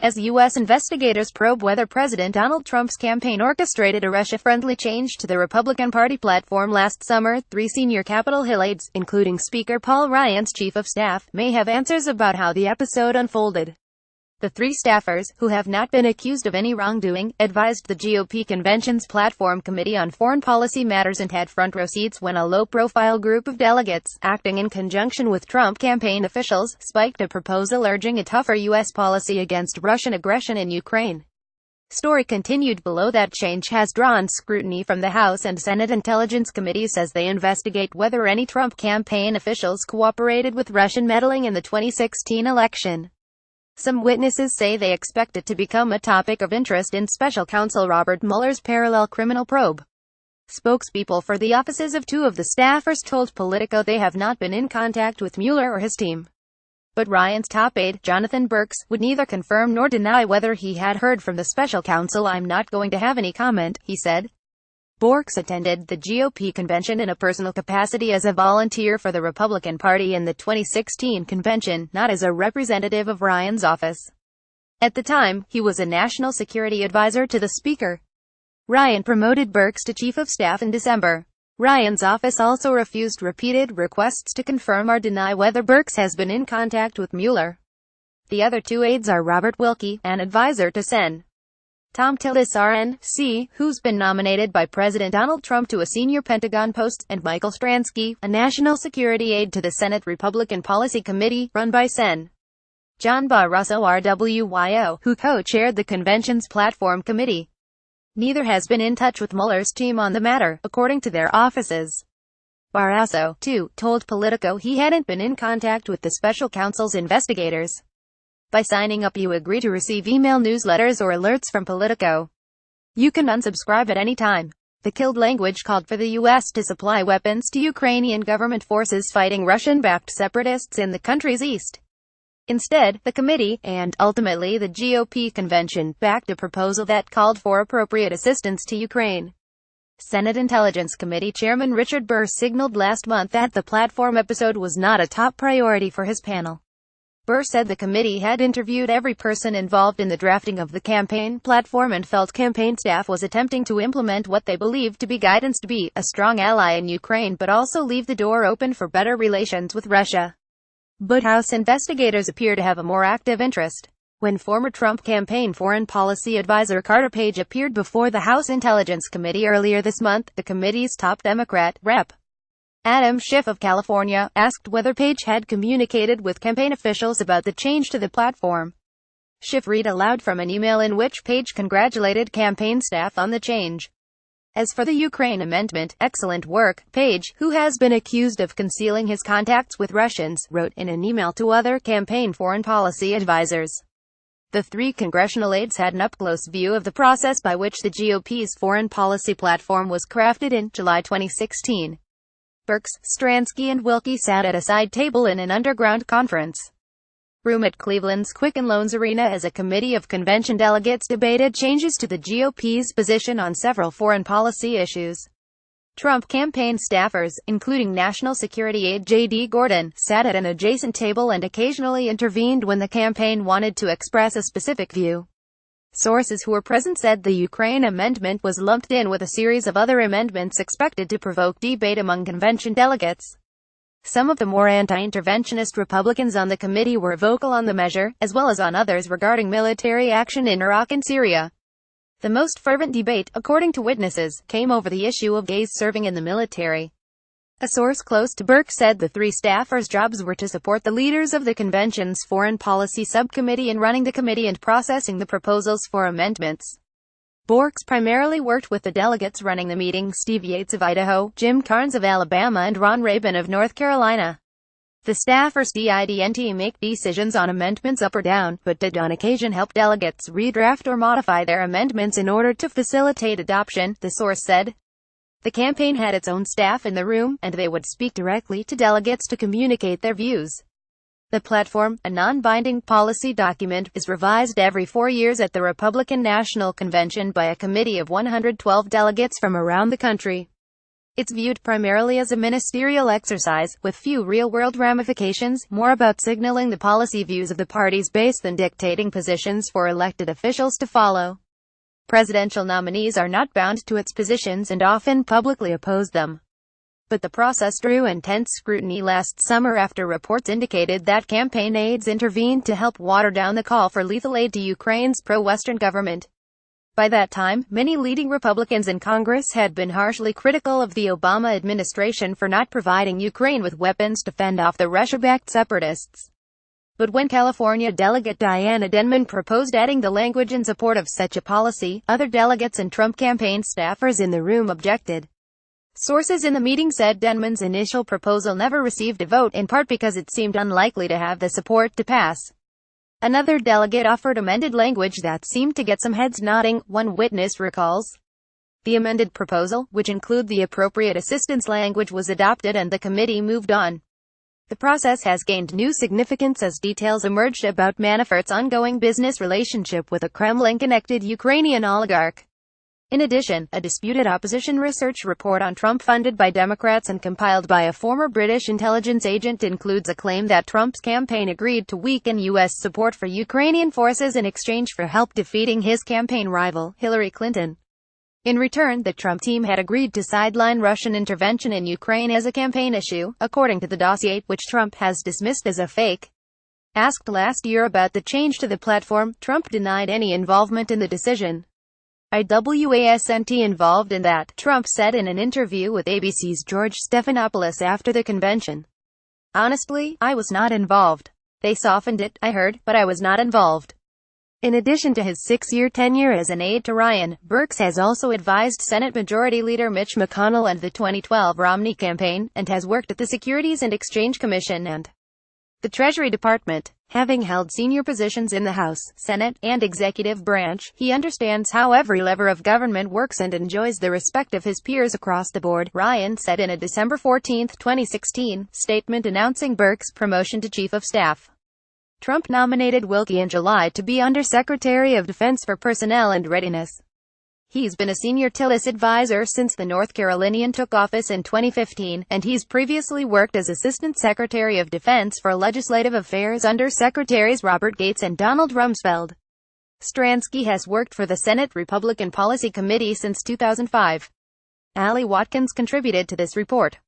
as U.S. investigators probe whether President Donald Trump's campaign orchestrated a Russia-friendly change to the Republican Party platform last summer. 3 senior Capitol Hill aides, including Speaker Paul Ryan's chief of staff, may have answers about how the episode unfolded. The 3 staffers, who have not been accused of any wrongdoing, advised the GOP convention's Platform Committee on Foreign Policy Matters and had front-row seats when a low-profile group of delegates, acting in conjunction with Trump campaign officials, spiked a proposal urging a tougher U.S. policy against Russian aggression in Ukraine. Story continued below. That change has drawn scrutiny from the House and Senate Intelligence Committees as they investigate whether any Trump campaign officials cooperated with Russian meddling in the 2016 election. Some witnesses say they expect it to become a topic of interest in Special Counsel Robert Mueller's parallel criminal probe. Spokespeople for the offices of 2 of the staffers told Politico they have not been in contact with Mueller or his team. But Ryan's top aide, Jonathan Burks, would neither confirm nor deny whether he had heard from the special counsel. "I'm not going to have any comment," he said. Burks attended the GOP convention in a personal capacity as a volunteer for the Republican Party in the 2016 convention, not as a representative of Ryan's office. At the time, he was a national security advisor to the Speaker. Ryan promoted Burks to Chief of Staff in December. Ryan's office also refused repeated requests to confirm or deny whether Burks has been in contact with Mueller. The other 2 aides are Robert Wilkie, an advisor to Sen. Tom Tillis RNC, who's been nominated by President Donald Trump to a senior Pentagon post, and Michael Stransky, a national security aide to the Senate Republican Policy Committee, run by Sen. John Barrasso RWYO, who co-chaired the convention's Platform Committee. Neither has been in touch with Mueller's team on the matter, according to their offices. Barrasso, too, told Politico he hadn't been in contact with the special counsel's investigators. By signing up, you agree to receive email newsletters or alerts from Politico. You can unsubscribe at any time. The killed language called for the U.S. to supply weapons to Ukrainian government forces fighting Russian-backed separatists in the country's east. Instead, the committee, and ultimately the GOP convention, backed a proposal that called for appropriate assistance to Ukraine. Senate Intelligence Committee Chairman Richard Burr signaled last month that the platform episode was not a top priority for his panel. Burr said the committee had interviewed every person involved in the drafting of the campaign platform and felt campaign staff was attempting to implement what they believed to be guidance to be a strong ally in Ukraine but also leave the door open for better relations with Russia. But House investigators appear to have a more active interest. When former Trump campaign foreign policy advisor Carter Page appeared before the House Intelligence Committee earlier this month, the committee's top Democrat, Rep. Adam Schiff of California, asked whether Page had communicated with campaign officials about the change to the platform. Schiff read aloud from an email in which Page congratulated campaign staff on the change. As for the Ukraine amendment, excellent work, Page, who has been accused of concealing his contacts with Russians, wrote in an email to other campaign foreign policy advisors. The 3 congressional aides had an up-close view of the process by which the GOP's foreign policy platform was crafted in July 2016. Burks, Stransky and Wilkie sat at a side table in an underground conference room at Cleveland's Quicken Loans Arena as a committee of convention delegates debated changes to the GOP's position on several foreign policy issues. Trump campaign staffers, including National Security Aide J.D. Gordon, sat at an adjacent table and occasionally intervened when the campaign wanted to express a specific view. Sources who were present said the Ukraine amendment was lumped in with a series of other amendments expected to provoke debate among convention delegates. Some of the more anti-interventionist Republicans on the committee were vocal on the measure, as well as on others regarding military action in Iraq and Syria. The most fervent debate, according to witnesses, came over the issue of gays serving in the military. A source close to Burke said the 3 staffers' jobs were to support the leaders of the convention's Foreign Policy Subcommittee in running the committee and processing the proposals for amendments. Burks primarily worked with the delegates running the meeting: Steve Yates of Idaho, Jim Carnes of Alabama and Ron Rabin of North Carolina. The staffers didn't make decisions on amendments up or down, but did on occasion help delegates redraft or modify their amendments in order to facilitate adoption, the source said. The campaign had its own staff in the room, and they would speak directly to delegates to communicate their views. The platform, a non-binding policy document, is revised every 4 years at the Republican National Convention by a committee of 112 delegates from around the country. It's viewed primarily as a ministerial exercise, with few real-world ramifications, more about signaling the policy views of the party's base than dictating positions for elected officials to follow. Presidential nominees are not bound to its positions and often publicly oppose them. But the process drew intense scrutiny last summer after reports indicated that campaign aides intervened to help water down the call for lethal aid to Ukraine's pro-Western government. By that time, many leading Republicans in Congress had been harshly critical of the Obama administration for not providing Ukraine with weapons to fend off the Russia-backed separatists. But when California delegate Diana Denman proposed adding the language in support of such a policy, other delegates and Trump campaign staffers in the room objected. Sources in the meeting said Denman's initial proposal never received a vote, in part because it seemed unlikely to have the support to pass. Another delegate offered amended language that seemed to get some heads nodding, one witness recalls. The amended proposal, which included the appropriate assistance language, was adopted and the committee moved on. The process has gained new significance as details emerged about Manafort's ongoing business relationship with a Kremlin-connected Ukrainian oligarch. In addition, a disputed opposition research report on Trump funded by Democrats and compiled by a former British intelligence agent includes a claim that Trump's campaign agreed to weaken U.S. support for Ukrainian forces in exchange for help defeating his campaign rival, Hillary Clinton. In return, the Trump team had agreed to sideline Russian intervention in Ukraine as a campaign issue, according to the dossier, which Trump has dismissed as a fake. Asked last year about the change to the platform, Trump denied any involvement in the decision. "I wasn't involved in that," Trump said in an interview with ABC's George Stephanopoulos after the convention. "Honestly, I was not involved. They softened it, I heard, but I was not involved." In addition to his 6-year tenure as an aide to Ryan, Birx has also advised Senate Majority Leader Mitch McConnell and the 2012 Romney campaign, and has worked at the Securities and Exchange Commission and the Treasury Department. Having held senior positions in the House, Senate, and executive branch, he understands how every lever of government works and enjoys the respect of his peers across the board, Ryan said in a December 14, 2016, statement announcing Birx's promotion to Chief of Staff. Trump nominated Wilkie in July to be Undersecretary of Defense for Personnel and Readiness. He's been a senior Tillis advisor since the North Carolinian took office in 2015, and he's previously worked as Assistant Secretary of Defense for Legislative Affairs under Secretaries Robert Gates and Donald Rumsfeld. Stransky has worked for the Senate Republican Policy Committee since 2005. Ali Watkins contributed to this report.